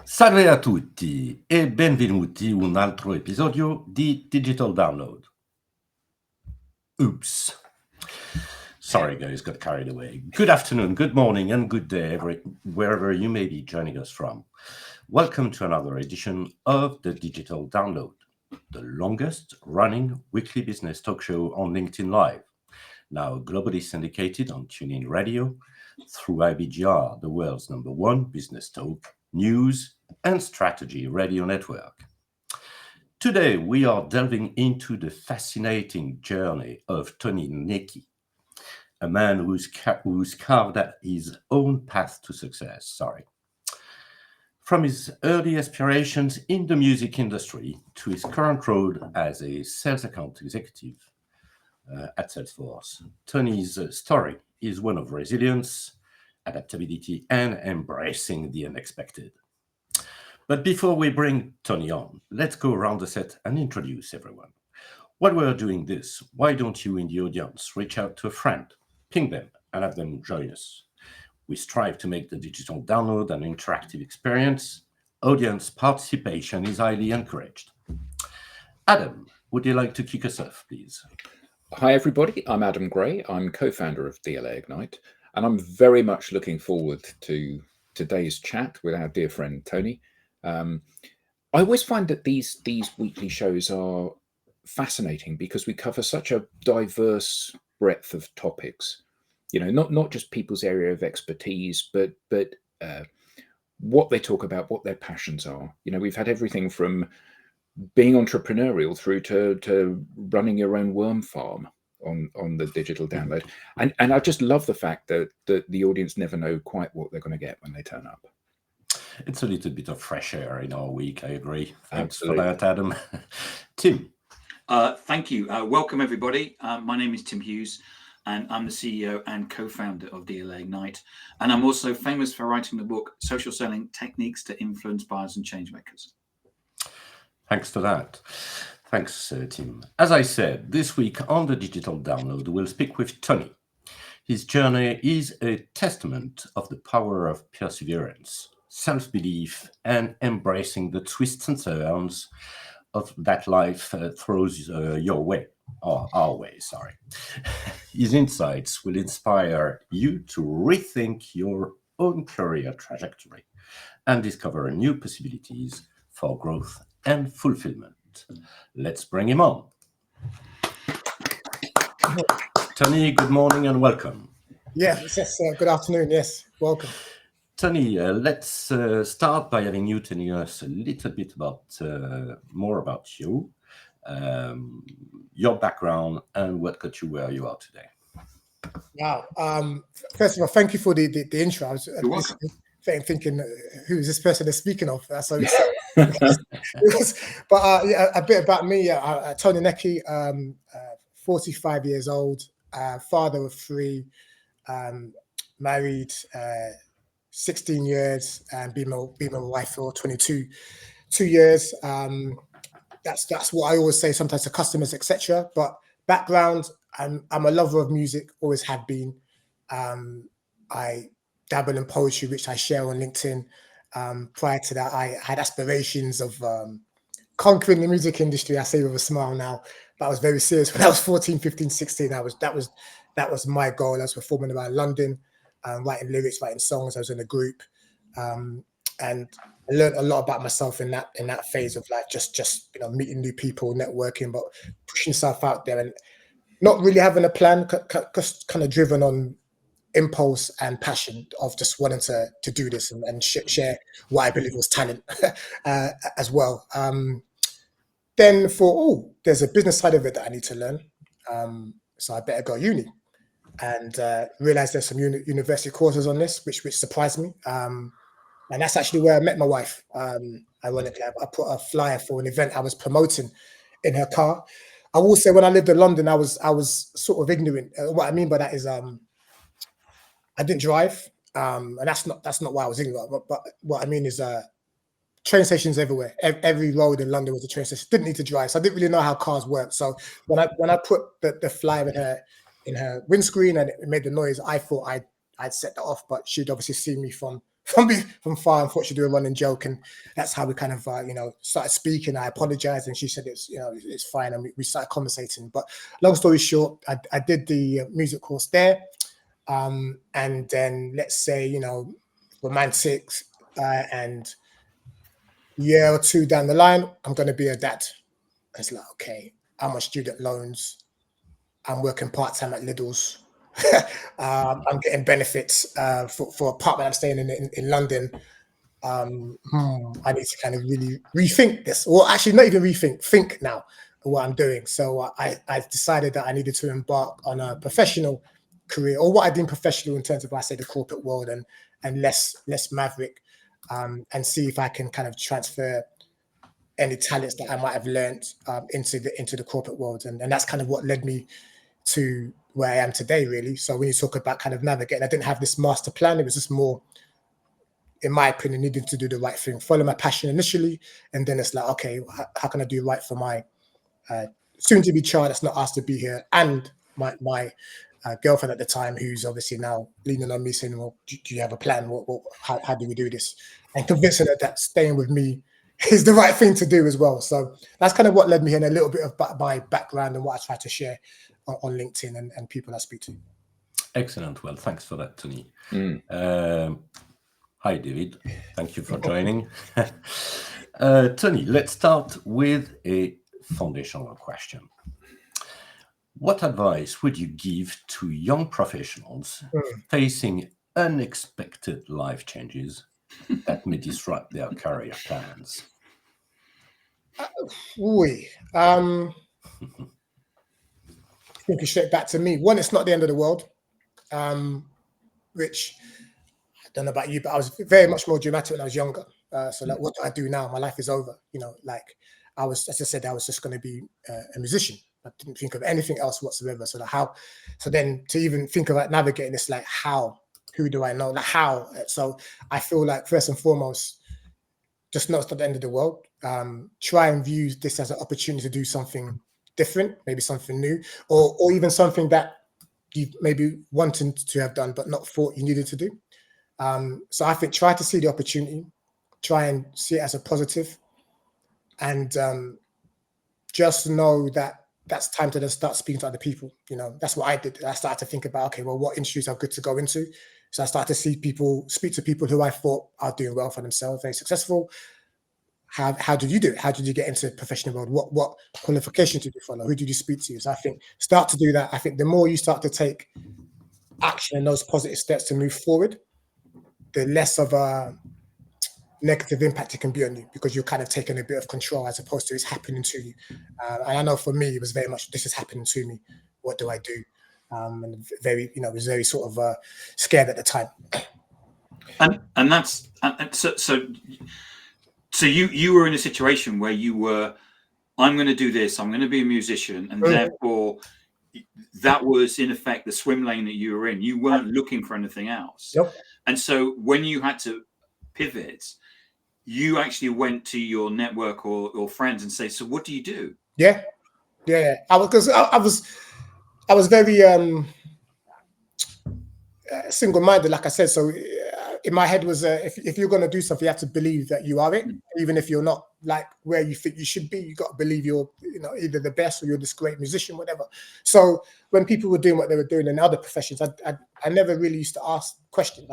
Salve a tutti e benvenuti a un altro episodio di Digital Download. Oops. Sorry guys, got carried away. Good afternoon, good morning and good day wherever you may be joining us from. Welcome to another edition of the Digital Download, the longest running weekly business talk show on LinkedIn Live, now globally syndicated on TuneIn Radio through IBGR, the world's #1 business talk, news and strategy radio network. Today, we are delving into the fascinating journey of Tony Nneke, a man who's carved out his own path to success. From his early aspirations in the music industry to his current role as a sales account executive at Salesforce, Tony's story is one of resilience, adaptability, and embracing the unexpected. But before we bring Tony on, let's go around the set and introduce everyone. While we're doing this, why don't you in the audience reach out to a friend, ping them, and have them join us? We strive to make the digital download an interactive experience. Audience participation is highly encouraged. Adam, would you like to kick us off, please? Hi, everybody. I'm Adam Gray. I'm co-founder of DLA Ignite, and I'm very much looking forward to today's chat with our dear friend Tony. I always find that these weekly shows are fascinating because we cover such a diverse breadth of topics. You know, not just people's area of expertise, but what they talk about, what their passions are. You know, we've had everything from being entrepreneurial through to running your own worm farm on the digital download. And I just love the fact that the audience never know quite what they're going to get when they turn up. It's a little bit of fresh air in our week, I agree. Thanks Absolutely. for that, Adam. Tim. Thank you. Welcome, everybody. My name is Tim Hughes, and I'm the CEO and co-founder of DLA Ignite. And I'm also famous for writing the book, Social Selling Techniques to Influence Buyers and Changemakers. Thanks for that. Thanks, Tim. As I said, this week on the Digital Download, we'll speak with Tony. His journey is a testament of the power of perseverance, self-belief, and embracing the twists and turns of that life throws your way, or our way, sorry. His insights will inspire you to rethink your own career trajectory and discover new possibilities for growth and fulfillment. Let's bring him on. Tony, good morning and welcome. Yes, good afternoon. Yes, welcome. Tony, let's start by having you telling us a little bit more about you, your background, and what got you where you are today. Wow. First of all, thank you for the intro. I was thinking, who is this person they're speaking of? That's so exciting. But a bit about me. Tony Nneke, 45 years old, father of 3, married 16 years, and been my wife for 22 years. That's what I always say sometimes to customers, etc. But background, I'm a lover of music, always have been. I dabble in poetry, which I share on LinkedIn. Prior to that, I had aspirations of conquering the music industry. I say with a smile now, but I was very serious when I was 14, 15, 16. That was my goal. I was performing around London, writing lyrics, writing songs. I was in a group, and I learned a lot about myself in that phase of like just meeting new people, networking, but pushing stuff out there and not really having a plan, just kind of driven on impulse and passion of just wanting to do this and share what I believe was talent as well. Then there's a business side of it that I need to learn, so I better go uni, and realized there's some university courses on this, which surprised me, and that's actually where I met my wife. Ironically, I put a flyer for an event I was promoting in her car. I will say when I lived in London, I was sort of ignorant. What I mean by that is I didn't drive, and that's not why I was ignorant. But what I mean is train stations everywhere. Every road in London was a train station. Didn't need to drive, so I didn't really know how cars work. So when I put the flyer in her windscreen and it made the noise, I thought I'd set that off, but she'd obviously seen me from from far. Unfortunately, do a running joke, and that's how we kind of started speaking. I apologized, and she said it's fine, and we started conversating. But long story short, I did the music course there, and then let's say romantics, and year or two down the line, I'm going to be a dad. It's like, okay, I'm on student loans. I'm working part-time at Lidl's. I'm getting benefits for apartment I'm staying in London. I need to kind of really rethink this. Well, actually, not even rethink, think now what I'm doing. So I decided that I needed to embark on a professional career, or what I deem professional in terms of, I say, the corporate world, and less maverick, and see if I can kind of transfer any talents that I might have learned into the corporate world. And that's kind of what led me to where I am today, really. So when you talk about kind of navigating, I didn't have this master plan. It was just more, in my opinion, needing to do the right thing, follow my passion initially, and then it's like, okay, how can I do right for my soon-to-be child that's not asked to be here, and my girlfriend at the time, who's obviously now leaning on me, saying, well, do you have a plan? How do we do this? And convincing her that staying with me is the right thing to do as well. So that's kind of what led me here, and a little bit of my background and what I try to share on LinkedIn and people I speak to. Excellent. Well, thanks for that, Tony. Hi, David. Thank you for joining. Tony, let's start with a foundational question. What advice would you give to young professionals facing unexpected life changes that may disrupt their career plans? Thinking straight back to me. One, it's not the end of the world, which I don't know about you, but I was very much more dramatic when I was younger. So like, what do I do now? My life is over. Like I was, as I said, I was just going to be a musician. I didn't think of anything else whatsoever. So then to even think about navigating this, like who do I know? Like how? So I feel like first and foremost, just know it's not the end of the world. Try and view this as an opportunity to do something different, maybe something new, or even something that you maybe wanted to have done, but not thought you needed to do. So I think try to see the opportunity, try and see it as a positive, and just know that that's time to then start speaking to other people. That's what I did. I started to think about, okay, well, what industries are good to go into? So I started to speak to people who I thought are doing well for themselves, very successful. How did you do it? How did you get into the professional world? What qualifications did you follow? Who did you speak to? So I think start to do that. I think the more you start to take action and those positive steps to move forward, the less of a negative impact it can be on you, because you're kind of taking a bit of control as opposed to it's happening to you. And I know for me, it was very much, this is happening to me. What do I do? And very, was very sort of scared at the time. And that's so you were in a situation where you were, I'm going to do this, I'm going to be a musician, and therefore that was in effect the swim lane that you were in. You weren't looking for anything else. Yep. And so when you had to pivot, you actually went to your network or friends and say, so what do you do? Yeah. I was very single-minded, like I said. So in my head was, if you're going to do something, you have to believe that you are it, even if you're not like where you think you should be. You got to believe you're, either the best or you're this great musician, whatever. So when people were doing what they were doing in other professions, I never really used to ask questions.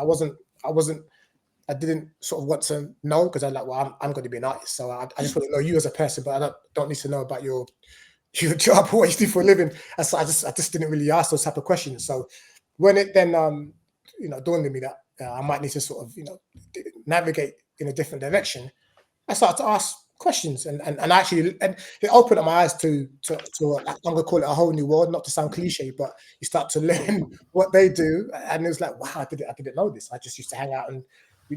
I didn't sort of want to know, because I'm like, well, I'm going to be an artist, so I just want to know you as a person, but I don't need to know about your job or what you do for a living. And so I just didn't really ask those type of questions. So when it then dawned on me that I might need to sort of navigate in a different direction, I started to ask questions, and it opened up my eyes to I'm gonna call it a whole new world, not to sound cliche, but you start to learn what they do, and it was like, wow, I didn't know this. I just used to hang out and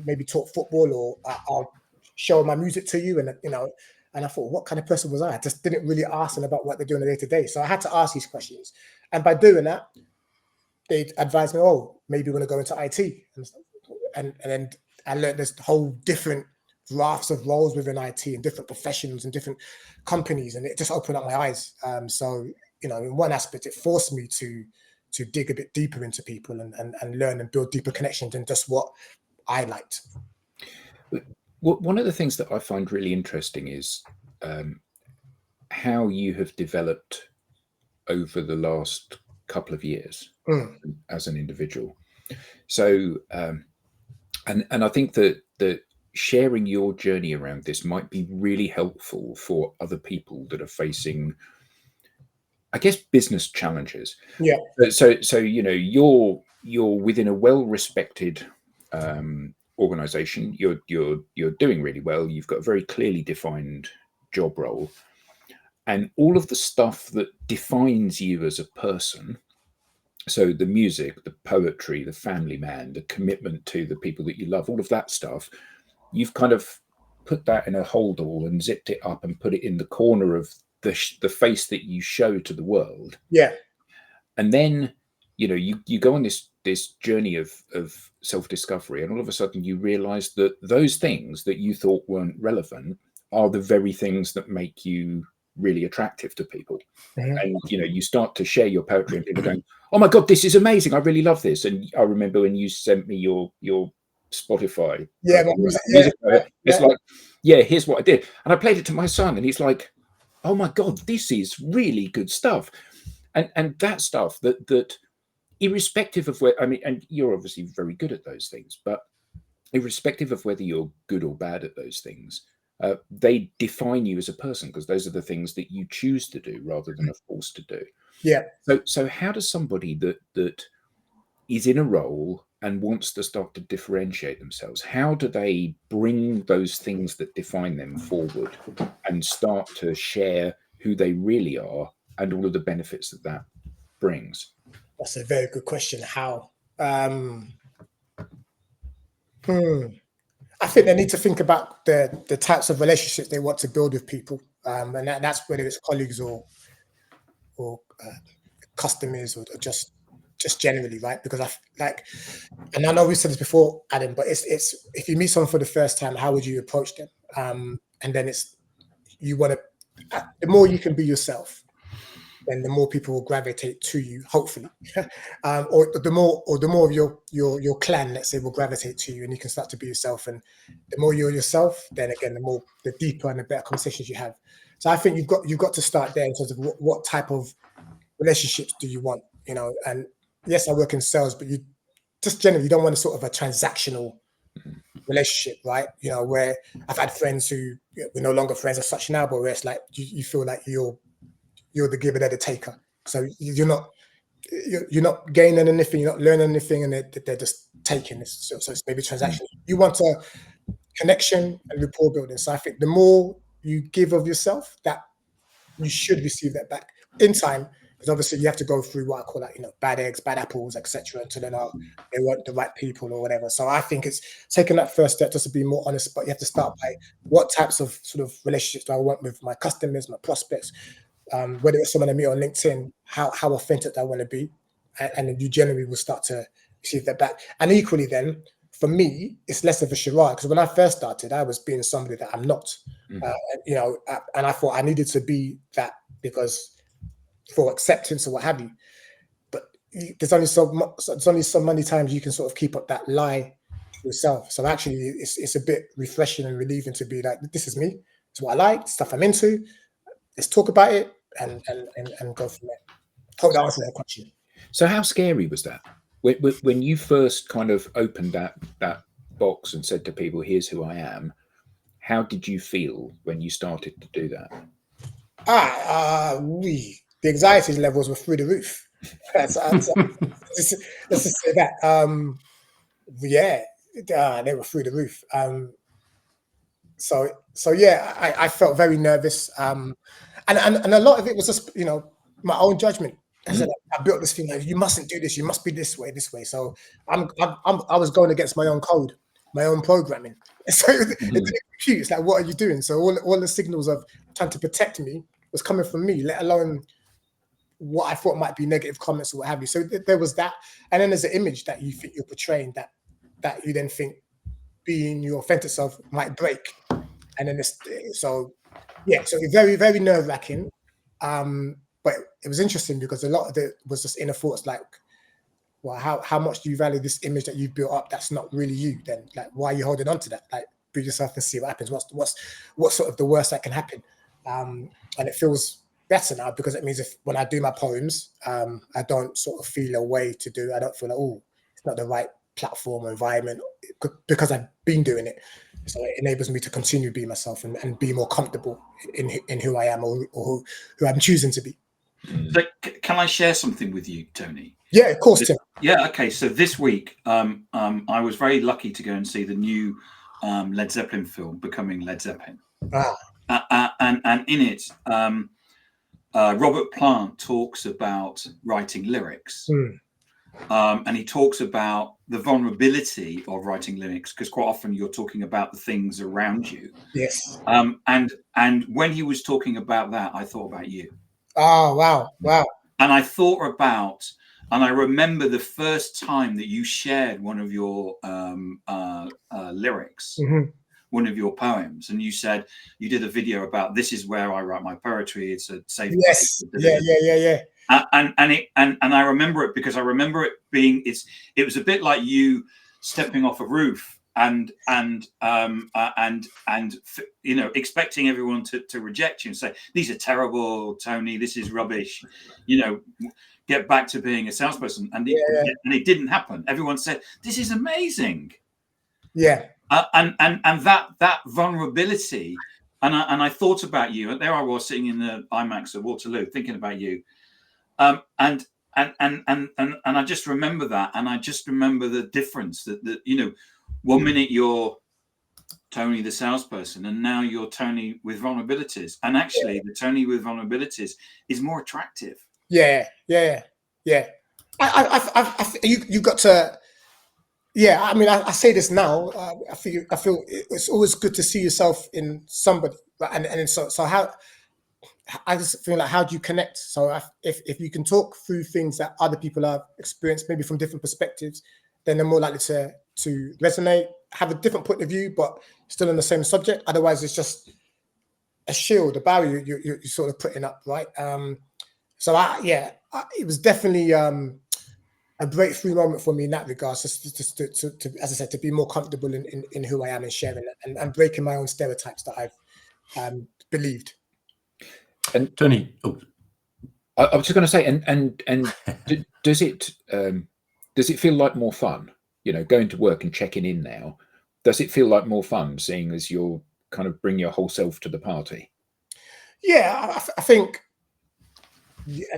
maybe talk football, or I'll show my music to you, and and I thought, what kind of person was I? I just didn't really ask them about what they're doing day to day. So I had to ask these questions, and by doing that, they advised me, oh, maybe we're going to go into IT, and then I learned there's whole different rafts of roles within IT and different professions and different companies, and it just opened up my eyes. So in one aspect, it forced me to dig a bit deeper into people and learn and build deeper connections than just what I liked. One of the things that I find really interesting is how you have developed over the last couple of years as an individual. So, and I think that sharing your journey around this might be really helpful for other people that are facing, I guess, business challenges. Yeah. So you know, you're within a well-respected organization. You're doing really well. You've got a very clearly defined job role, and all of the stuff that defines you as a person. So the music, the poetry, the family man, the commitment to the people that you love, all of that stuff, you've kind of put that in a holdall and zipped it up and put it in the corner of the face that you show to the world. Yeah. And then, you know, you go on this journey of self-discovery, and all of a sudden you realize that those things that you thought weren't relevant are the very things that make you really attractive to people. And you know, you start to share your poetry and people going, oh my god, this is amazing, I really love this. And I remember when you sent me your Spotify music, it's like, yeah, here's what I did, and I played it to my son, and he's like, oh my god, this is really good stuff. And that stuff that irrespective of where, I mean, and you're obviously very good at those things, but irrespective of whether you're good or bad at those things, they define you as a person, because those are the things that you choose to do rather than are forced to do. Yeah. So how does somebody that is in a role and wants to start to differentiate themselves, how do they bring those things that define them forward and start to share who they really are and all of the benefits that brings? That's a very good question. How? I think they need to think about the types of relationships they want to build with people, and that's whether it's colleagues or customers or just generally, right? Because and I know we said this before, Adam, but it's if you meet someone for the first time, how would you approach them? And then you want to, the more you can be yourself, then the more people will gravitate to you, hopefully, or the more of your clan, let's say, will gravitate to you, and you can start to be yourself. And the more you're yourself, then again, the deeper and the better conversations you have. So I think you've got to start there in terms of what type of relationships do you want, you know? And yes, I work in sales, but you just generally don't want a sort of a transactional relationship, right? You know, where I've had friends who we're no longer friends as such now, but where it's like you feel like you're the giver, they're the taker. So you're not gaining anything, you're not learning anything, and they're just taking this. So it's maybe transactional. You want a connection and rapport building. So I think the more you give of yourself, that you should receive that back in time, because obviously you have to go through what I call, like, you know, bad eggs, bad apples, etc., until then they weren't the right people or whatever. So I think it's taking that first step just to be more honest. But you have to start by what types of sort of relationships do I want with my customers, my prospects. Whether it's someone I meet on LinkedIn, how authentic I want to be, and then you generally will start to receive that back. And equally, then for me, it's less of a charade, because when I first started, I was being somebody that I'm not, you know, and I thought I needed to be that because for acceptance or what have you. But there's only so many times you can sort of keep up that lie yourself. So actually, it's a bit refreshing and relieving to be like, this is me. It's what I like, stuff I'm into. Let's talk about it and go from there. Hope that answers that question. So how scary was that when you first kind of opened that box and said to people, here's who I am? How did you feel when you started to do that? The anxiety levels were through the roof. Let's just say that. They were through the roof. So yeah, I felt very nervous, and a lot of it was just, you know, my own judgment. I said, I built this thing, like, you mustn't do this, you must be this way. So I was going against my own code, my own programming. So it didn't compute. It's like, what are you doing? So all the signals of trying to protect me was coming from me, let alone what I thought might be negative comments or what have you. So there was that, and then there's an image that you think you're portraying that you then think being your authentic self might break. And then so very, very nerve-wracking. But it was interesting because a lot of it was just inner thoughts like, well, how much do you value this image that you've built up that's not really you? Then like, why are you holding on to that? Like, build yourself and see what happens. What's sort of the worst that can happen? And it feels better now, because it means if when I do my poems, I don't sort of feel a way to do it. I don't feel like, oh, it's not the right platform or environment, because I've been doing it. So it enables me to continue being myself and be more comfortable in who I am, or who I'm choosing to be. So can I share something with you, Tony? Yeah, of course, Tim. Yeah, okay. So this week, I was very lucky to go and see the new Led Zeppelin film, Becoming Led Zeppelin. And in it, Robert Plant talks about writing lyrics. And he talks about the vulnerability of writing lyrics, because quite often you're talking about the things around you. Yes. And when he was talking about that, I thought about you. Oh, wow. And I thought about, and I remember the first time that you shared one of your lyrics, one of your poems, and you said you did a video about, this is where I write my poetry. It's a safe place. Yeah. And I remember it because I remember it being, it was a bit like you stepping off a roof and you know, expecting everyone to reject you and say, these are terrible, Tony, this is rubbish, you know, get back to being a salesperson. And it didn't happen. Everyone said, this is amazing. Yeah. And that vulnerability, and I thought about you, and there I was sitting in the IMAX at Waterloo thinking about you. And I just remember that, and I just remember the difference that you know, one minute you're Tony the salesperson, and now you're Tony with vulnerabilities, and actually the Tony with vulnerabilities is more attractive. Yeah. You got to. Yeah, I mean, I say this now. I feel it's always good to see yourself in somebody, right? And so how. I just feel like, how do you connect? So if you can talk through things that other people have experienced, maybe from different perspectives, then they're more likely to resonate, have a different point of view, but still on the same subject. Otherwise, it's just a shield, a barrier you're sort of putting up, right? So it was definitely a breakthrough moment for me in that regard. Just to, as I said, to be more comfortable in who I am and sharing it, and breaking my own stereotypes that I've believed. And Tony, I was just going to say, and does it feel like more fun? You know, going to work and checking in now. Does it feel like more fun, seeing as you're kind of bring your whole self to the party? Yeah, I think. I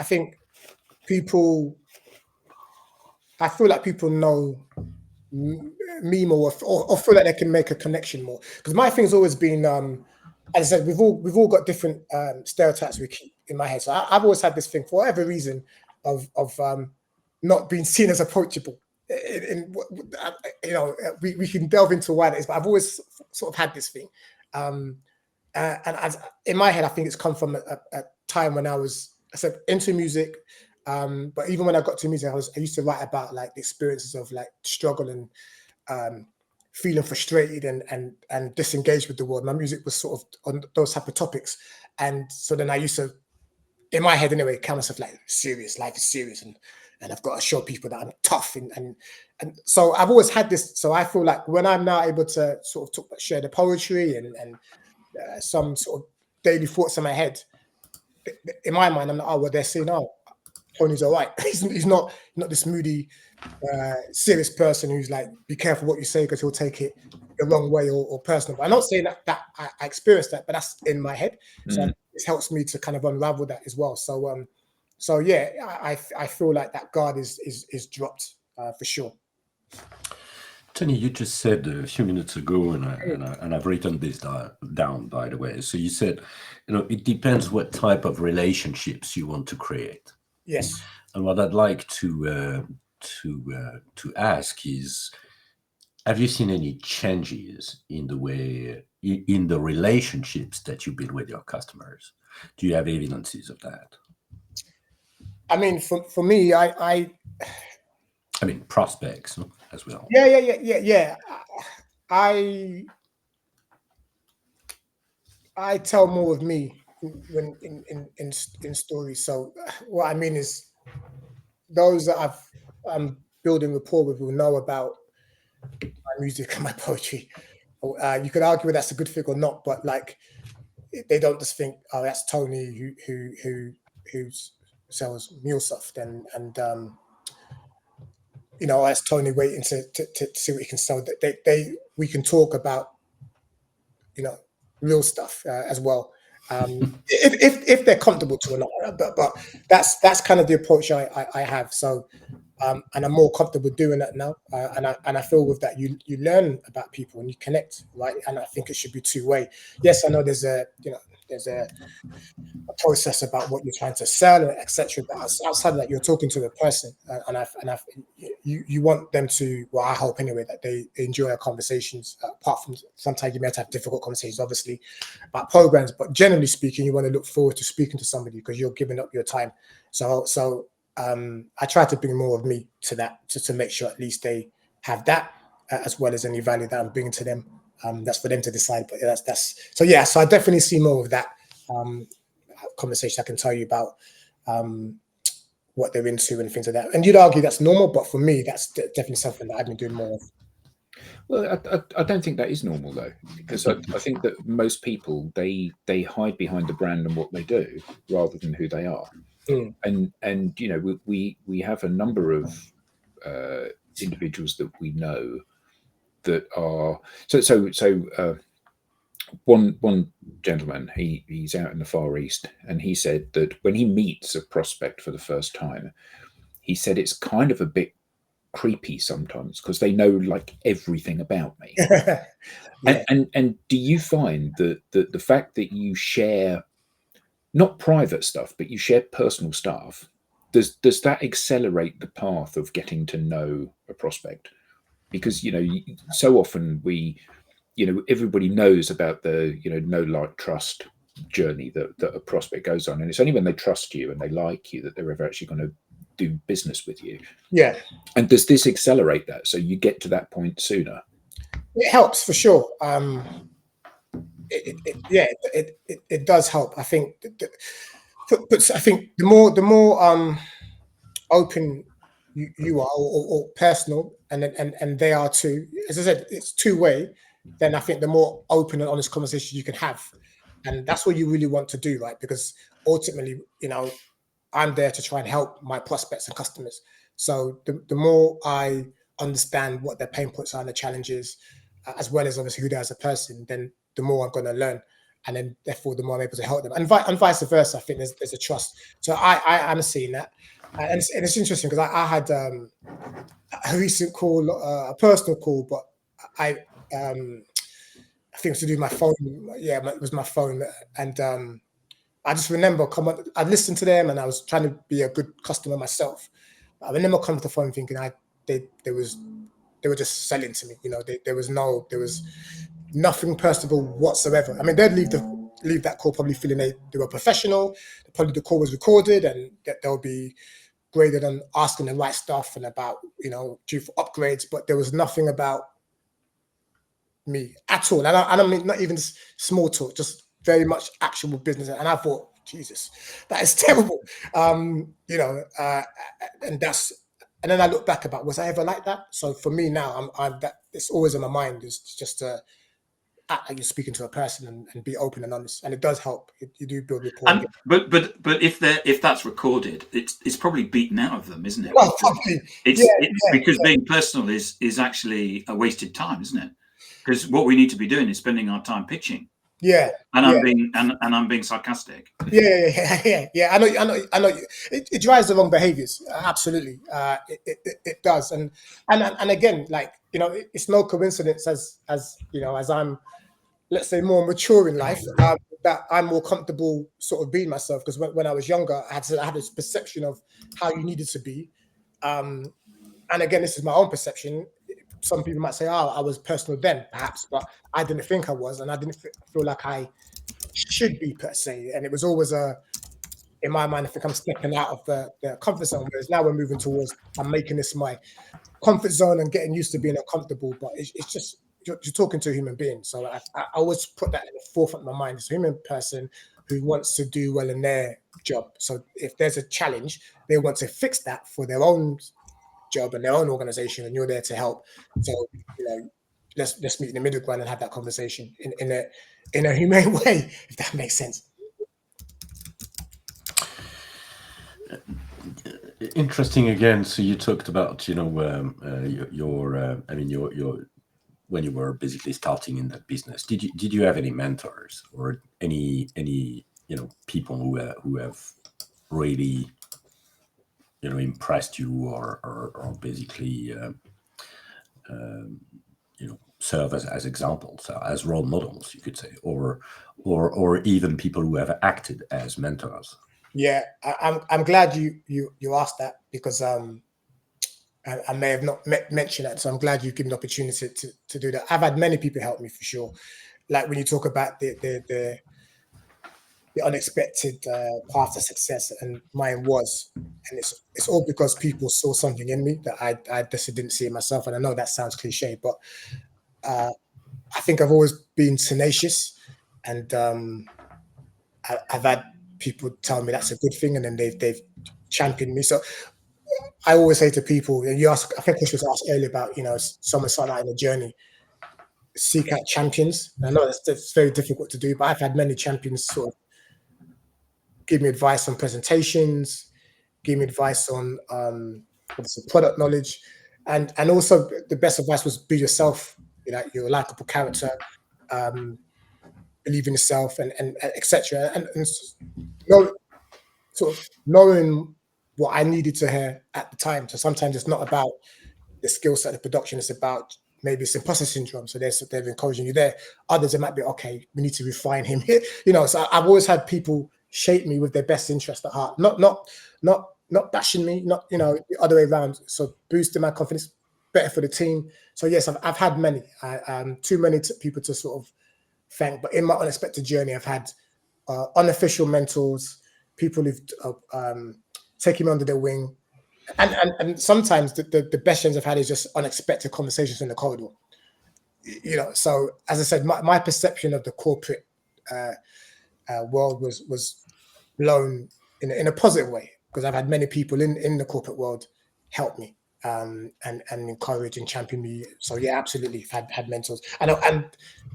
think people. I feel like people know me more, or feel like they can make a connection more. Because my thing's always been, as I said, we've all got different stereotypes we keep in my head. So I've always had this thing, for whatever reason, of not being seen as approachable. You know, we can delve into why that is, but I've always sort of had this thing. And as in my head, I think it's come from a time when I said into music. But even when I got to music, I used to write about like the experiences of like struggle and feeling frustrated and disengaged with the world. My music was sort of on those type of topics, and so then I used to, in my head anyway, count myself like serious. Life is serious, and I've got to show people that I'm tough, and so I've always had this. So I feel like when I'm now able to sort of share the poetry and some sort of daily thoughts in my head, in my mind, I'm like, oh, well, they're saying, oh, Tony's all right. He's not this moody, serious person who's like, be careful what you say because he'll take it the wrong way or personal. But I'm not saying that I experienced that, but that's in my head. So it helps me to kind of unravel that as well. So yeah, I feel like that guard is dropped for sure. Tony, you just said a few minutes ago, and I've written this down, by the way. So you said, you know, it depends what type of relationships you want to create. Yes. And what I'd like to ask is, have you seen any changes in the way, in the relationships that you build with your customers? Do you have evidences of that? I mean, for me, I mean, prospects as well. Yeah. I tell more of me when in stories. So what I mean is, those that I'm building rapport with will know about my music and my poetry. You could argue whether that's a good thing or not, but like they don't just think, oh, that's Tony who sells MuleSoft and you know, that's Tony waiting to see what he can sell. We can talk about, you know, real stuff as well. If they're comfortable to or not, but that's kind of the approach I have. So and I'm more comfortable doing that now, and I feel with that you learn about people and you connect, right? And I think it should be two-way. Yes, I know there's a process about what you're trying to sell, etc. But outside of that, you're talking to the person, and you want them to. Well, I hope anyway that they enjoy our conversations. Apart from sometimes you might have difficult conversations, obviously, about programs. But generally speaking, you want to look forward to speaking to somebody because you're giving up your time. So I try to bring more of me to that to make sure at least they have that as well as any value that I'm bringing to them. That's for them to decide. But that's so yeah. So I definitely see more of that. Conversation I can tell you about what they're into and things like that. And you'd argue that's normal, but for me, that's definitely something that I've been doing more of. Well, I don't think that is normal though, because I think that most people they hide behind the brand and what they do rather than who they are. And you know, we have a number of individuals that we know that are so. One gentleman, he's out in the Far East, and he said that when he meets a prospect for the first time, he said it's kind of a bit creepy sometimes because they know like everything about me. Yeah. And do you find that the fact that you share not private stuff, but you share personal stuff, does that accelerate the path of getting to know a prospect? Because, you know, so often everybody knows about the, know, like, trust journey that a prospect goes on. And it's only when they trust you and they like you that they're ever actually going to do business with you. Yeah. And does this accelerate that? So you get to that point sooner? It helps for sure. It does help. I think, but I think the more open you are or personal and they are too, as I said, it's two-way, then I think the more open and honest conversation you can have. And that's what you really want to do, right? Because ultimately, I'm there to try and help my prospects and customers. So the more I understand what their pain points are and the challenges, as well as obviously who they are as a person, then the more I'm going to learn. And then therefore, the more I'm able to help them. And vice versa, I think there's a trust. So I am seeing that. And it's interesting because I had a recent call, a personal call, but I think it was to do with my phone. Yeah, it was my phone. And I just remember I listened to them and I was trying to be a good customer myself. I remember coming to the phone thinking they were just selling to me. There was nothing personable whatsoever. I mean, they'd leave that call probably feeling they were professional. Probably the call was recorded and that they'll be graded on asking the right stuff and about, due for upgrades, but there was nothing about me at all. And I mean, not even small talk, just very much actual business. And I thought, Jesus, that is terrible. And then I look back about, was I ever like that? So for me now, I'm that it's always in my mind is just to act like you're speaking to a person and be open and honest. And it does help. You do build rapport. But if that's recorded, it's probably beaten out of them, isn't it? Well, because being personal is actually a wasted time, isn't it? Because what we need to be doing is spending our time pitching. Yeah. And I'm being sarcastic. Yeah. I know. It drives the wrong behaviors. Absolutely. It does. And again, like, it's no coincidence as I'm, let's say, more mature in life, that I'm more comfortable sort of being myself. Because when I was younger, I had this perception of how you needed to be. And again, this is my own perception. Some people might say, I was personal then, perhaps, but I didn't think I was, and I didn't feel like I should be, per se. And it was always in my mind, I think I'm stepping out of the comfort zone, whereas now we're moving towards, I'm making this my comfort zone and getting used to being uncomfortable, but it's just, you're talking to a human being. So I always put that in the forefront of my mind. It's a human person who wants to do well in their job. So if there's a challenge, they want to fix that for their own job and their own organization, and you're there to help. So, let's meet in the middle ground and have that conversation in a humane way, if that makes sense. Interesting again. So you talked about, your when you were basically starting in that business. Did you have any mentors or any people who have really impressed you or basically serve as examples, as role models, you could say, or even people who have acted as mentors? Yeah, I'm glad you asked that, because I may have not mentioned that, so I'm glad you've given the opportunity to do that. I've had many people help me, for sure. Like when you talk about the unexpected path to success, and mine was, and it's all because people saw something in me that I just didn't see in myself. And I know that sounds cliche, but I think I've always been tenacious, and I've had people tell me that's a good thing, and then they've championed me. So I always say to people, and I think this was asked earlier about, someone starting out in a journey, seek out champions. And I know that's very difficult to do, but I've had many champions sort of give me advice on presentations, give me advice on obviously product knowledge, and also the best advice was be yourself. You're a likable character, believe in yourself, and etc. And sort of knowing what I needed to hear at the time. So sometimes it's not about the skill set of production, it's about maybe it's imposter syndrome. So they're encouraging you there. Others, it might be, okay, we need to refine him here. So I've always had people shape me with their best interest at heart. Not bashing me, not the other way around. So boosting my confidence, better for the team. So yes, I've had many. Too many people to sort of thank. But in my unexpected journey, I've had unofficial mentors, people who've taken me under their wing, and sometimes the best things I've had is just unexpected conversations in the corridor. So as I said, my perception of the corporate world was blown in a positive way, because I've had many people in the corporate world help me and encourage and champion me. So yeah, absolutely, I've had mentors, and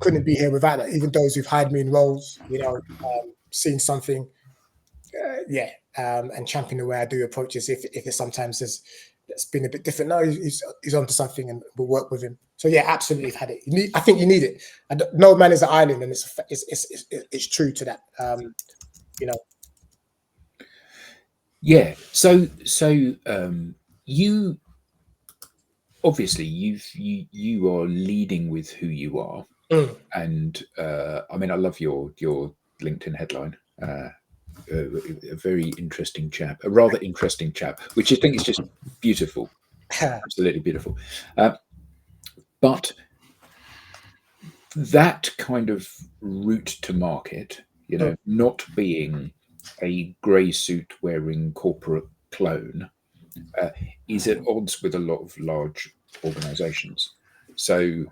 couldn't be here without that. Even those who've hired me in roles, seen something, and champion the way I do approaches. If it sometimes it's been a bit different. No, he's onto something, and we'll work with him. So yeah, absolutely, I've had it. I think you need it. No man is an island, and it's true to that. Yeah. So you obviously you are leading with who you are, and I mean, I love your LinkedIn headline. A very interesting chap, a rather interesting chap, which I think is just beautiful, absolutely beautiful. But that kind of route to market, not being a grey suit wearing corporate clone, is at odds with a lot of large organizations. So,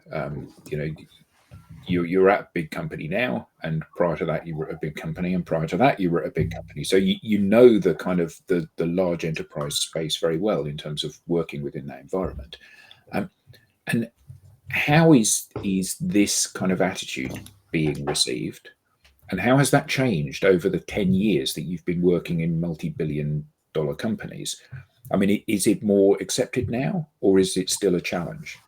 you're at a big company now, and prior to that you were at a big company, and prior to that you were at a big company. So you know the kind of the large enterprise space very well in terms of working within that environment. And how is this kind of attitude being received, and how has that changed over the 10 years that you've been working in multi-billion-dollar companies? I mean, is it more accepted now, or is it still a challenge?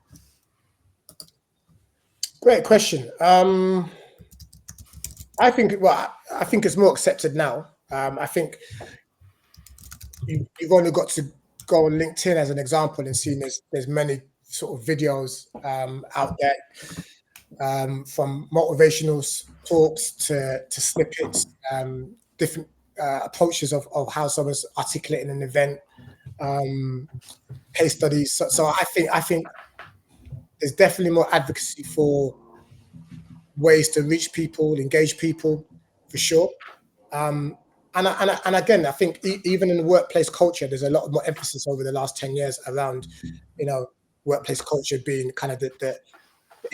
Great question. I think it's more accepted now. I think you've only got to go on LinkedIn as an example and see there's many sort of videos out there, from motivational talks to snippets, different approaches of how someone's articulating an event, case studies. So I think there's definitely more advocacy for ways to reach people, engage people, for sure. And again, I think even in the workplace culture, there's a lot more emphasis over the last 10 years around, workplace culture being kind of the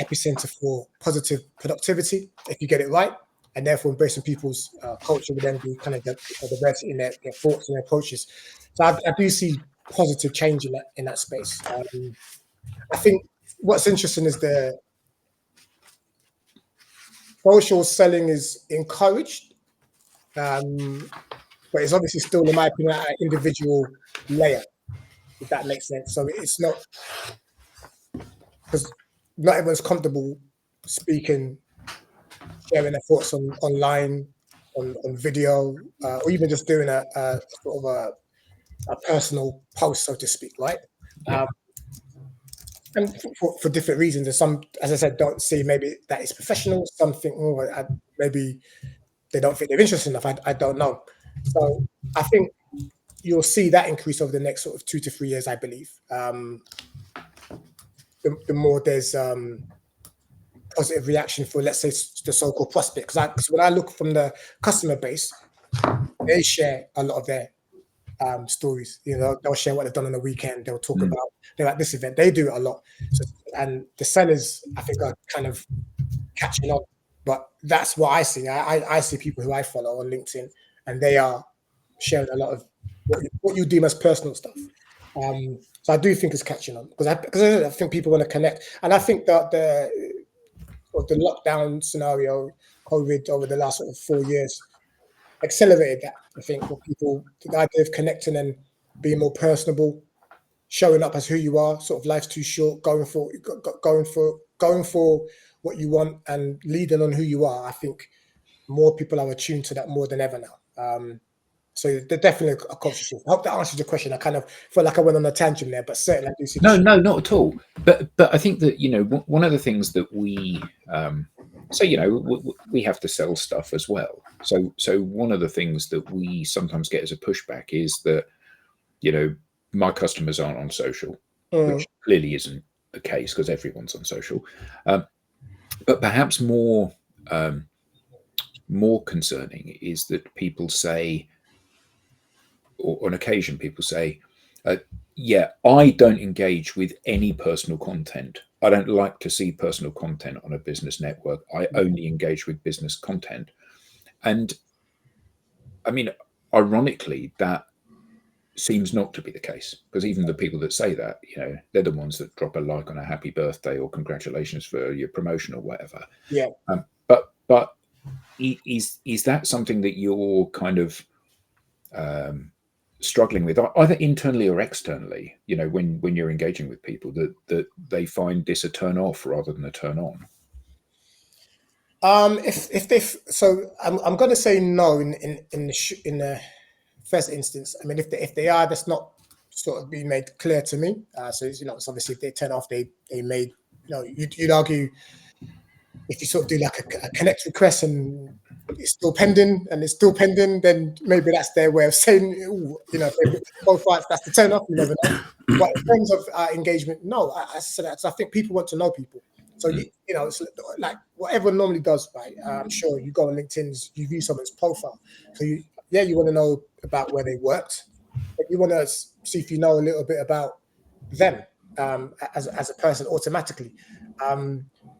epicenter for positive productivity, if you get it right. and therefore embracing people's culture would then be kind of the diversity in their thoughts and their approaches. So I do see positive change in that space. I think what's interesting is the social selling is encouraged, but it's obviously still, in my opinion, at an individual layer, if that makes sense. So it's not, because not everyone's comfortable speaking, sharing their thoughts online, on video, or even just doing a sort of a personal post, so to speak, right? Yeah. And for different reasons. And some, as I said, don't see maybe that is professional. Some think, oh, maybe they don't think they're interested enough. I don't know. So I think you'll see that increase over the next sort of 2 to 3 years, I believe. The more there's positive reaction for, let's say, the so-called prospects. Because when I look from the customer base, they share a lot of their stories. You know, they'll share what they've done on the weekend. They'll talk about, they're at this event. They do it a lot. So, and the sellers, I think, are kind of catching on. But that's what I see. I see people who I follow on LinkedIn, and they are sharing a lot of what you deem as personal stuff. So I do think it's catching on, because I think people want to connect, and I think that the lockdown scenario, COVID, over the last sort of 4 years, accelerated that. I think for people, the idea of connecting and being more personable, showing up as who you are. Sort of life's too short. Going for what you want and leading on who you are. I think more people are attuned to that more than ever now. So they're definitely a conscious shift. I hope that answers your question. I kind of feel like I went on a tangent there, but certainly I do see. No, not at all. But I think that, you know, one of the things that we so, you know, we have to sell stuff as well. So one of the things that we sometimes get as a pushback is that, you know, my customers aren't on social, which clearly isn't the case, because everyone's on social. But perhaps more concerning is that people say, or on occasion people say, yeah, I don't engage with any personal content. I don't like to see personal content on a business network. I only engage with business content. And I mean, ironically, that seems not to be the case, because even the people that say that, you know, they're the ones that drop a like on a happy birthday or congratulations for your promotion or whatever. Yeah. But is that something that you're kind of struggling with, either internally or externally, you know, when you're engaging with people, that they find this a turn off rather than a turn on? If they, so I'm going to say no in the first instance. I mean, if they are, that's not sort of being made clear to me. So it's, you know, it's obviously if they turn off, they made, you know, you'd argue if you sort of do like a connect request and it's still pending, then maybe that's their way of saying, ooh, you know, if both rights, that's the turn off. You never know. But in terms of engagement, no, I said that. So I think people want to know people. So you know, it's like what everyone normally does, right? I'm sure you go on LinkedIn, you view someone's profile. So you want to know about where they worked, but you want to see if you know a little bit about them as a person automatically.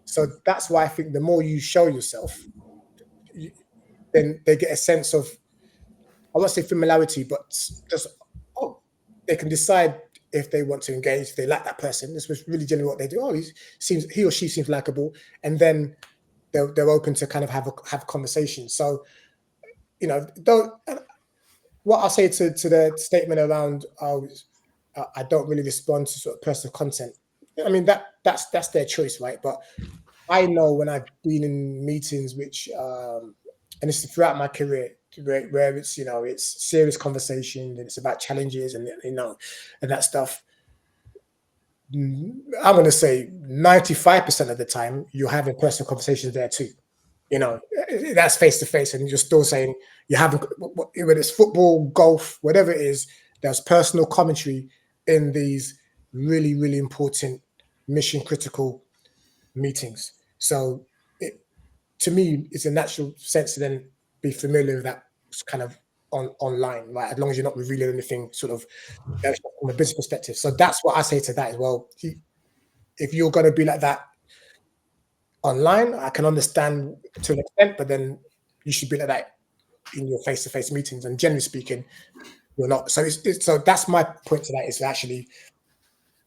So that's why I think the more you show yourself, then they get a sense of, I won't say familiarity, but just, they can decide if they want to engage, if they like that person. This was really generally what they do. He or she seems likable, and then they're open to kind of have conversations. So, you know, what I'll say to the statement around, I don't really respond to sort of personal content. I mean, that's their choice, right? But I know when I've been in meetings, which and it's throughout my career, where it's, you know, it's serious conversation and it's about challenges and, you know, and that stuff. I'm going to say 95% of the time you're having personal conversations there too. You know, that's face to face, and you're still saying you haven't, whether it's football, golf, whatever it is, there's personal commentary in these really, really important mission critical meetings. So to me, it's a natural sense to then be familiar with that kind of online, right? As long as you're not revealing anything sort of from a business perspective. So that's what I say to that as well. If you're going to be like that online, I can understand to an extent, but then you should be like that in your face-to-face meetings. And generally speaking, you're not. So so that's my point to that, is to actually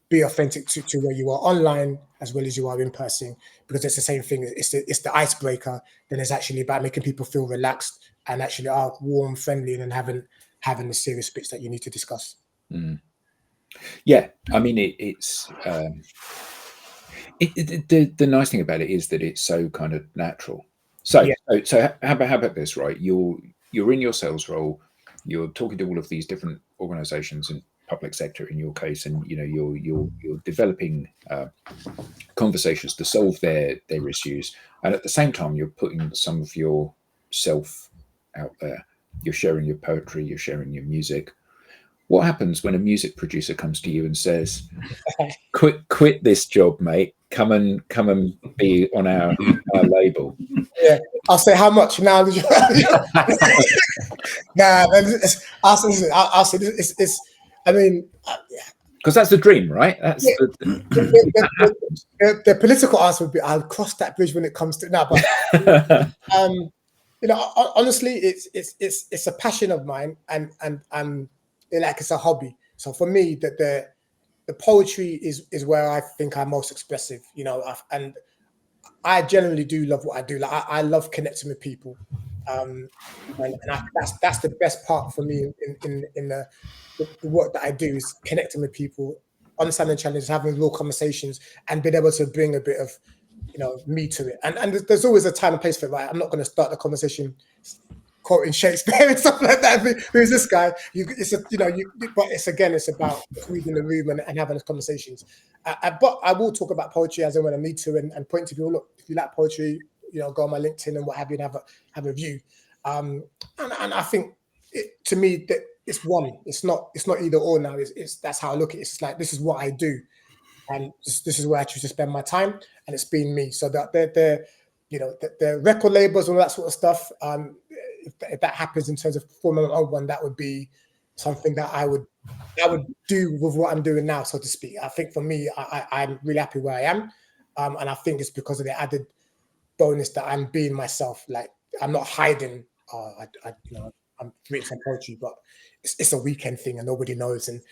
be authentic to where you are online as well as you are in person, because it's the same thing. It's the icebreaker. Then it's actually about making people feel relaxed and actually are warm, friendly, and then having the serious bits that you need to discuss. Yeah, I mean, it's the nice thing about it is that it's so kind of natural. So Yeah. so how about this, right? You're in your sales role, you're talking to all of these different organizations and public sector in your case, and you're developing conversations to solve their issues, and at the same time you're putting some of yourself out there. You're sharing your poetry, you're sharing your music. What happens when a music producer comes to you and says, quit this job, mate, come and be on our label? Yeah, I'll say how much now. Nah, I'll say it's. I mean, because that's the dream, right? That's yeah, the the political answer would be, I'll cross that bridge when it comes to now. But honestly, it's a passion of mine, and like it's a hobby. So for me, that the poetry is where I think I'm most expressive. And I generally do love what I do. Like I love connecting with people, and that's the best part for me in the work that I do, is connecting with people, understanding challenges, having real conversations, and being able to bring a bit of me to it. And there's always a time and place for it, right? I'm not going to start the conversation quoting Shakespeare and stuff like that. Who's this guy? But it's about reading the room and having those conversations. But I will talk about poetry as and when I need to, and point to people. Look, if you like poetry, go on my LinkedIn and what have you, and have a view. And I think to me that it's one. It's not either or now. That's how I look at it. It's like, this is what I do, and this is where I choose to spend my time, and it's been me. So that the record labels and all that sort of stuff. If that happens in terms of forming my own one, that would be something that I would do with what I'm doing now, so to speak. I think for me, I'm really happy where I am, and I think it's because of the added bonus that I'm being myself. Like, I'm not hiding. I'm reading some poetry, but it's a weekend thing and nobody knows. And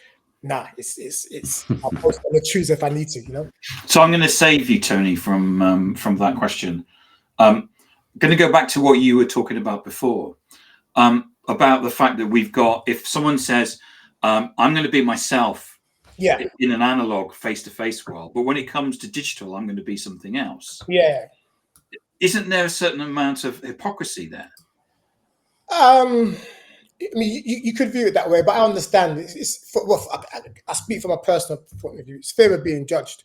it's I'll post on the Tuesday if I need to. So I'm going to save you, Tony, from that question. I'm going to go back to what you were talking about before, about the fact that we've got, if someone says, I'm going to be myself in an analog face-to-face world, but when it comes to digital, I'm going to be something else. Yeah. Isn't there a certain amount of hypocrisy there? I mean, you could view it that way, but I understand. I speak from a personal point of view. It's fear of being judged,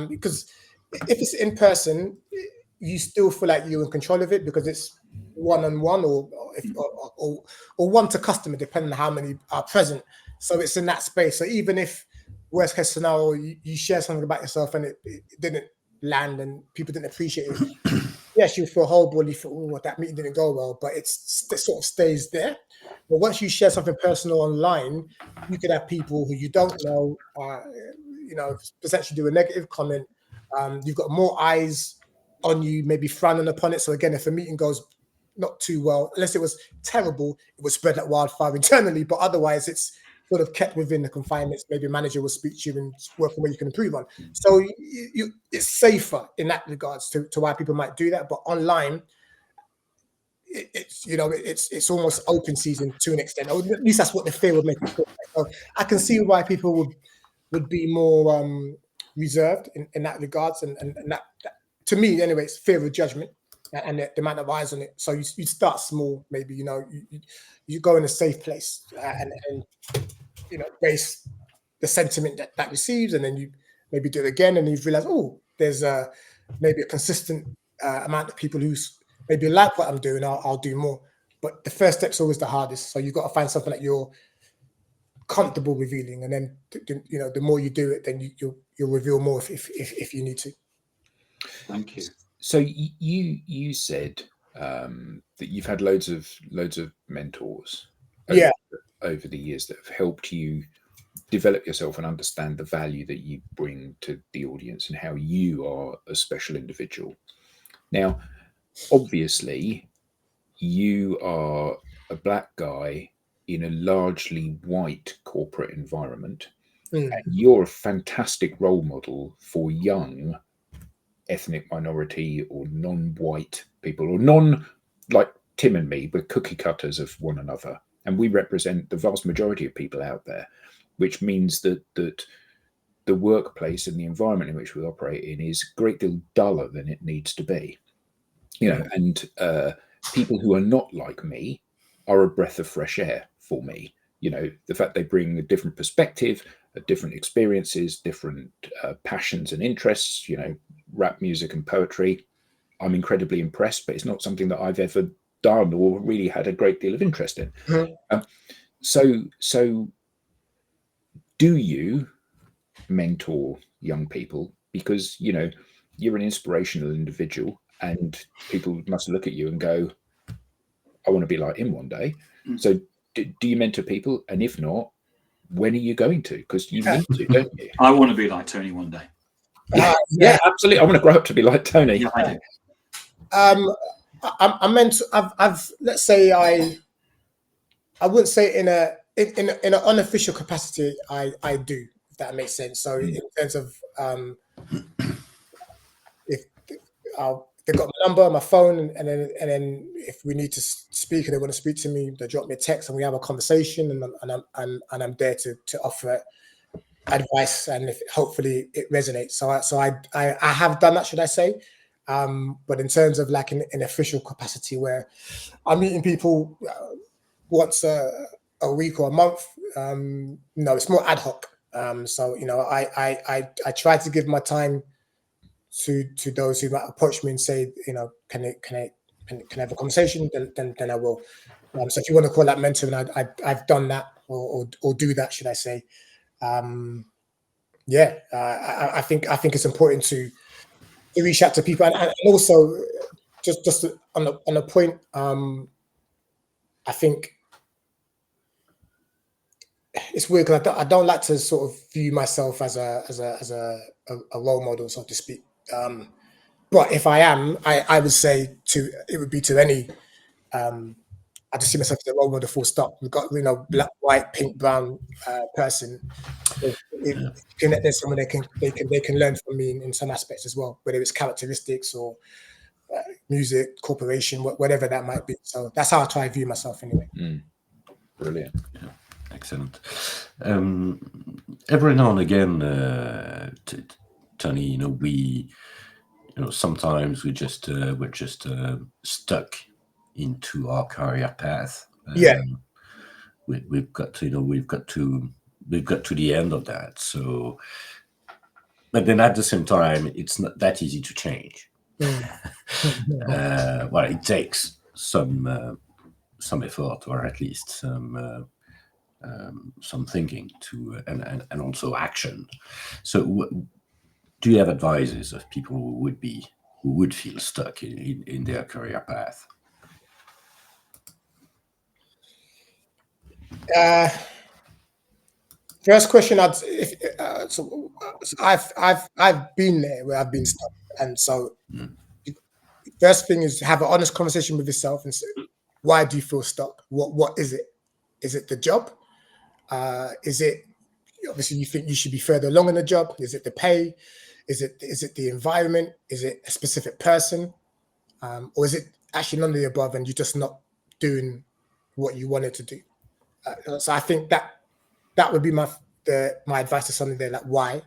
because if it's in person, you still feel like you're in control of it, because it's one-on-one or one to customer, depending on how many are present. So it's in that space. So even if worst case scenario, you share something about yourself and it didn't land and people didn't appreciate it, yes, you feel horrible. You feel, oh, that meeting didn't go well, but it sort of stays there. But once you share something personal online, you could have people who you don't know, potentially do a negative comment. You've got more eyes on you, maybe frowning upon it. So again, if a meeting goes not too well, unless it was terrible, it would spread like wildfire internally. But otherwise, it's sort of kept within the confinements. Maybe a manager will speak to you and work on what you can improve on. So it's safer in that regards to why people might do that. But online, it's almost open season to an extent. Or at least that's what the fear would make it feel like. So I can see why people would be more reserved in that regards, and that to me anyway, it's fear of judgment and the amount of eyes on it. So you start small, maybe you go in a safe place and base the sentiment that receives, and then you maybe do it again, and you realize, oh, there's maybe a consistent amount of people who maybe like what I'm doing. I'll do more. But the first step's always the hardest. So you've got to find something that you're comfortable revealing, and then the more you do it, then you'll reveal more if you need to. Thank you. So you said that you've had loads of mentors over the years that have helped you develop yourself and understand the value that you bring to the audience and how you are a special individual. Now, obviously, you are a black guy in a largely white corporate environment. And you're a fantastic role model for young ethnic minority or non-white people, or like Tim and me, we're cookie cutters of one another, and we represent the vast majority of people out there, which means that the workplace and the environment in which we operate in is a great deal duller than it needs to be. And people who are not like me are a breath of fresh air for me. The fact they bring a different perspective, different experiences, different passions and interests, rap music and poetry. I'm incredibly impressed, but it's not something that I've ever done or really had a great deal of interest in. So do you mentor young people? Because, you're an inspirational individual and people must look at you and go, I want to be like him one day. So do you mentor people? And if not, when are you going to? Because you need to, don't you? I want to be like Tony one day. Yeah, absolutely. I want to grow up to be like Tony. Yeah, I do. I meant I've let's say I wouldn't say in an unofficial capacity I do, if that makes sense. So in terms of if they've got my number, my phone, and then if we need to speak and they want to speak to me, they drop me a text and we have a conversation, and I'm there to offer advice, and if hopefully it resonates. So I have done that, should I say? But in terms of like an official capacity where I'm meeting people once a week or a month, no, it's more ad hoc. So I try to give my time to those who might approach me and say, can I have a conversation? Then I will. So if you want to call that mentoring, I've done that or do that, should I say? I think it's important to reach out to people, and also just on a point. I think it's weird because I don't like to sort of view myself as a role model, so to speak. But if I am, I would say it would be to any. I just see myself as a role model, full stop. We've got black, white, pink, brown person. If you connect with someone, they can learn from me in some aspects as well, whether it's characteristics or music, corporation, whatever that might be. So that's how I try to view myself anyway. Brilliant. Yeah, excellent. Every now and again, Tony, we, sometimes we're just stuck into our career path. We've got to the end of that. So, but then at the same time, it's not that easy to change. Well, it takes some effort, or at least some thinking and also action. So, do you have advices of people who would feel stuck in their career path? First question, I've been there where I've been stuck, and so first thing is have an honest conversation with yourself and say, why do you feel stuck? What is it? Is it the job? Is it obviously you think you should be further along in the job? Is it the pay? Is it the environment? Is it a specific person? Or is it actually none of the above and you're just not doing what you wanted to do? So I think that would be my advice to somebody there, like why.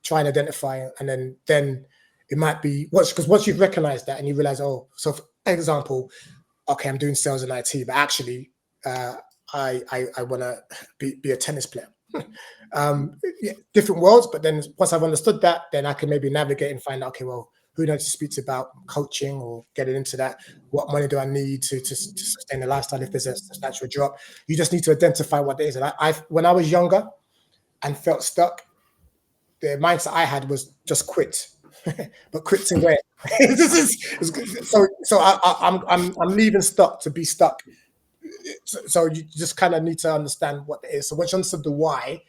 Try and identify, and then it might be because once you've recognized that and you realize, so for example, okay, I'm doing sales and IT, but actually I want to be a tennis player. Different worlds, but then once I've understood that, then I can maybe navigate and find out, okay, well, who do I speak to about coaching or getting into that? What money do I need to sustain the lifestyle if there's a substantial drop? You just need to identify what it is. And when I was younger and felt stuck, the mindset I had was just quit. But quit to where? So I'm leaving stuck to be stuck. So you just kind of need to understand what it is. So once you understood the why,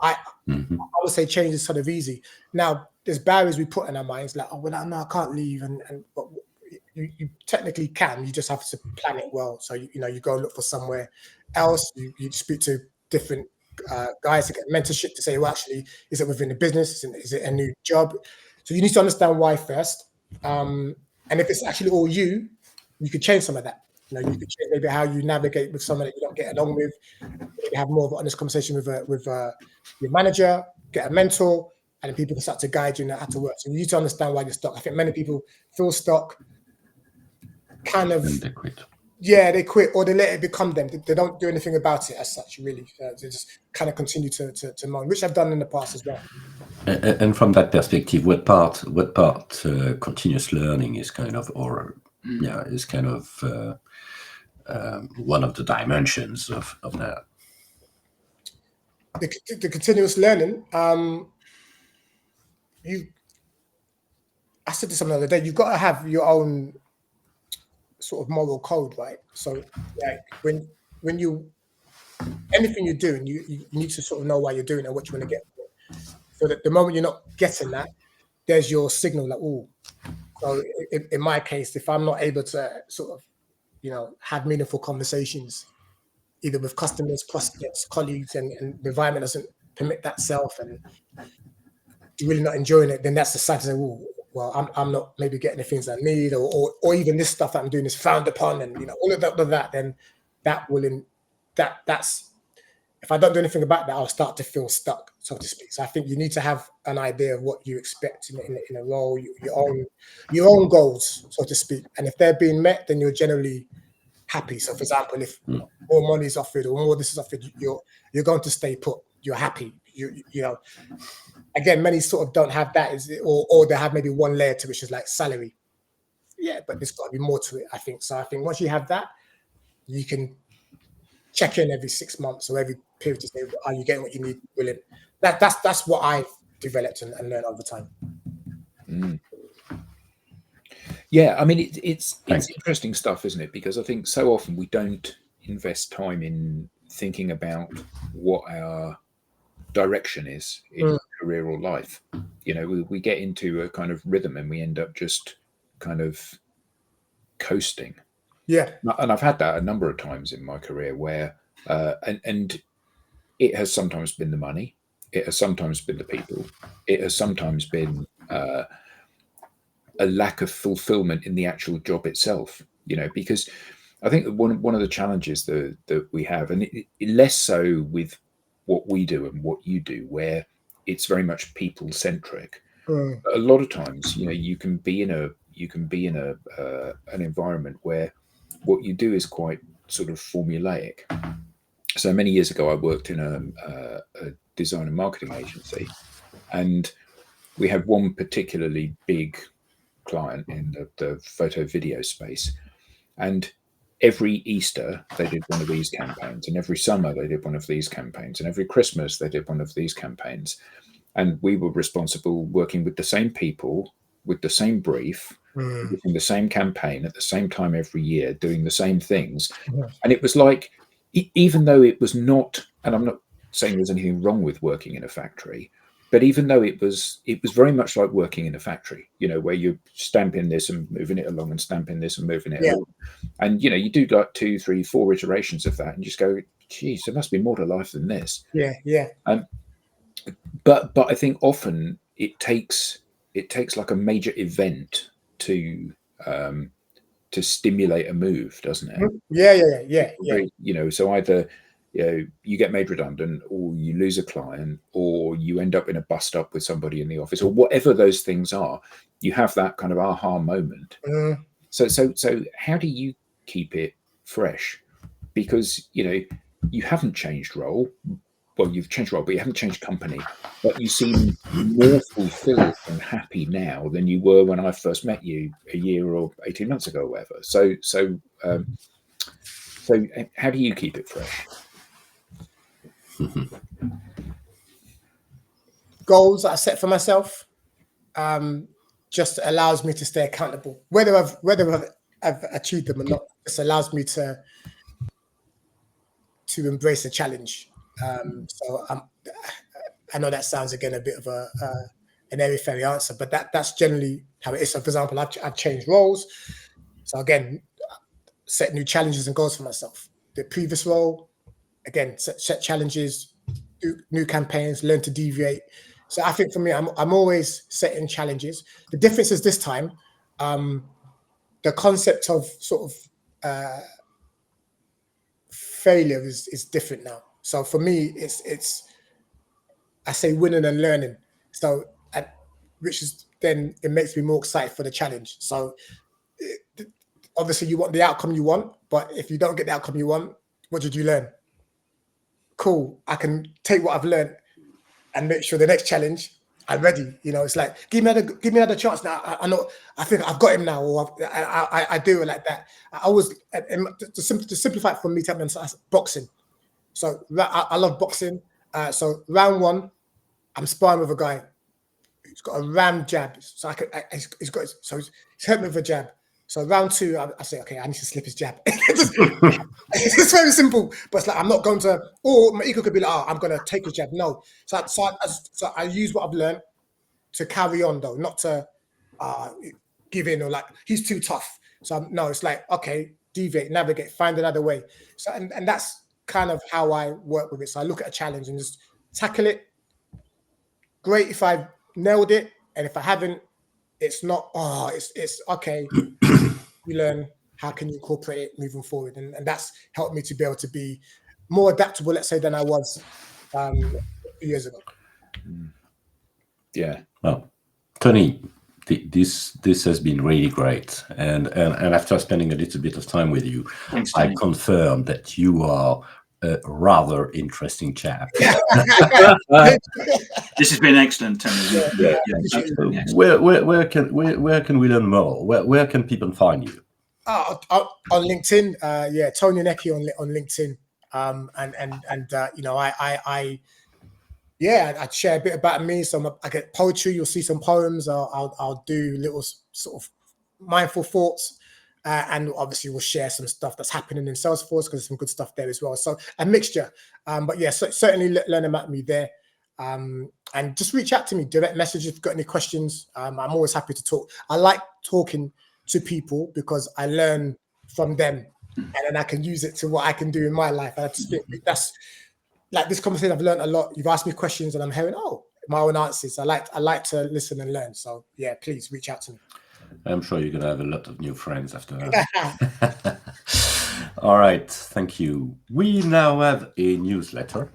I would say change is sort of easy. Now, there's barriers we put in our minds, like, oh, well, no, I can't leave. But you technically can. You just have to plan it well. So you go look for somewhere else. You speak to different guys to get mentorship to say, well, actually, is it within the business? Is it a new job? So you need to understand why first. And if it's actually all you could change some of that. You could change maybe how you navigate with someone that you don't get along with. Maybe have more of an honest conversation with your manager, get a mentor, and then people can start to guide you in how to work. So you need to understand why you're stuck. I think many people feel stuck, kind of, And they quit. Yeah, they quit or they let it become them. They don't do anything about it as such, really. They just kind of continue to moan, which I've done in the past as well. And from that perspective, what part continuous learning is kind of, one of the dimensions of that? The continuous learning, I said this the other day, you've got to have your own sort of moral code, right? So like when you anything you're doing, you need to sort of know why you're doing it and what you want to get from it. So that the moment you're not getting that, there's your signal like, oh. So in my case, if I'm not able to sort of, have meaningful conversations, either with customers, prospects, colleagues, and the environment doesn't permit that self, and you're really not enjoying it, then that's the sign to say, oh, well, I'm not maybe getting the things I need, or even this stuff that I'm doing is frowned upon, and all of that, then that's if I don't do anything about that, I'll start to feel stuck, so to speak. So I think you need to have an idea of what you expect in a role, your own goals, so to speak. And if they're being met, then you're generally happy. So, for example, if more money is offered or more this is offered, you're going to stay put. You're happy. Again, many sort of don't have that, or they have maybe one layer to which is like salary. Yeah, but there's got to be more to it, I think. So I think once you have that, you can check in every 6 months or every period to say, are you getting what you need? Brilliant. That's what I've developed and learned over time. Yeah, I mean, it's interesting stuff, isn't it? Because I think so often we don't invest time in thinking about what our direction is in career or life. We get into a kind of rhythm and we end up just kind of coasting. Yeah. And I've had that a number of times in my career where, and it has sometimes been the money, it has sometimes been the people, it has sometimes been a lack of fulfillment in the actual job itself, because I think that one of the challenges that we have, and less so with what we do and what you do, where it's very much people centric. A lot of times, you can be in an environment where what you do is quite sort of formulaic. So many years ago, I worked in a design and marketing agency, and we had one particularly big client in the photo video space, and every Easter they did one of these campaigns, and every summer they did one of these campaigns, and every Christmas they did one of these campaigns, and we were responsible working with the same people with the same brief, doing the same campaign at the same time every year, doing the same things. And it was like, even though it was not, and I'm not saying there's anything wrong with working in a factory, but even though it was very much like working in a factory, where you're stamping this and moving it along and stamping this and moving it along. And, you do like 2, 3, 4 iterations of that and just go, geez, there must be more to life than this. Yeah. But I think often it takes like a major event to stimulate a move, doesn't it? Yeah. So either you get made redundant, or you lose a client, or you end up in a bust up with somebody in the office, or whatever those things are. You have that kind of aha moment. So how do you keep it fresh? Because you haven't changed role. Well, you've changed role, but you haven't changed company. But you seem more fulfilled and happy now than you were when I first met you a year or 18 months ago, or whatever. So how do you keep it fresh? Goals that I set for myself just allows me to stay accountable. Whether I've achieved them or not, this allows me to embrace a challenge. So I know that sounds again a bit of an airy-fairy answer, but that's generally how it is. So, for example, I've changed roles. So again, set new challenges and goals for myself. The previous role, again, set challenges, do new campaigns, learn to deviate. So I think for me, I'm always setting challenges. The difference is this time, the concept of sort of failure is different now. So for me, it's I say winning and learning. So which is then it makes me more excited for the challenge. So obviously you want the outcome you want, but if you don't get the outcome you want, what did you learn? Cool. I can take what I've learned and make sure the next challenge I'm ready. You know, it's like give me another chance now. I know. I think I've got him now, or I do it like that. I always to simplify it for me. Boxing. So I love boxing. So round one, I'm sparring with a guy. He's got a ram jab, so he's hurt me with a jab. So round two, I say, okay, I need to slip his jab. It's very simple, but it's like I'm not going to. Or my ego could be like, oh, I'm going to take his jab. No, so I use what I've learned to carry on, though, not to give in or like he's too tough. So no, it's like okay, deviate, navigate, find another way. So and that's kind of how I work with it. So I look at a challenge and just tackle it. Great if I nailed it, and if I haven't, it's not. Oh, it's okay. You learn how can you incorporate it moving forward, and that's helped me to be able to be more adaptable, let's say, than I was a few years ago. Yeah. Well, Tony, this has been really great, and after spending a little bit of time with you, Thanks, I Tony. confirm that you are a rather interesting chap. This has been excellent, Tony. Yeah. Absolutely excellent. Where can we learn more? Where can people find you? On LinkedIn, Tony Nneke on LinkedIn, and you know, I share a bit about me. So I get poetry. You'll see some poems. I'll do little sort of mindful thoughts, and obviously we'll share some stuff that's happening in Salesforce because there's some good stuff there as well. So a mixture, but yeah, so certainly learn about me there. And just reach out to me, direct message if you've got any questions. I'm always happy to talk. I like talking to people because I learn from them, and then I can use it to what I can do in my life. And I just think that's like this conversation. I've learned a lot. You've asked me questions, and I'm hearing my own answers. I like to listen and learn. So yeah, please reach out to me. I'm sure you're going to have a lot of new friends after that. All right, thank you. We now have a newsletter.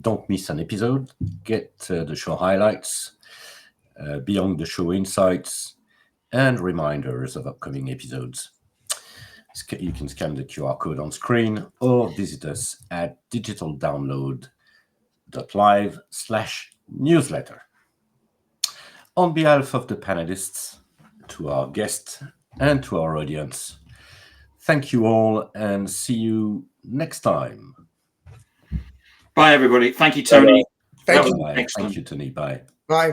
Don't miss an episode. Get the show highlights, beyond the show insights, and reminders of upcoming episodes. You can scan the QR code on screen or visit us at digitaldownload.live/newsletter. On behalf of the panelists, to our guests, and to our audience, thank you all and see you next time. Bye, everybody. Thank you, Tony. Thank you. Bye. Thank you, Tony. Bye. Bye.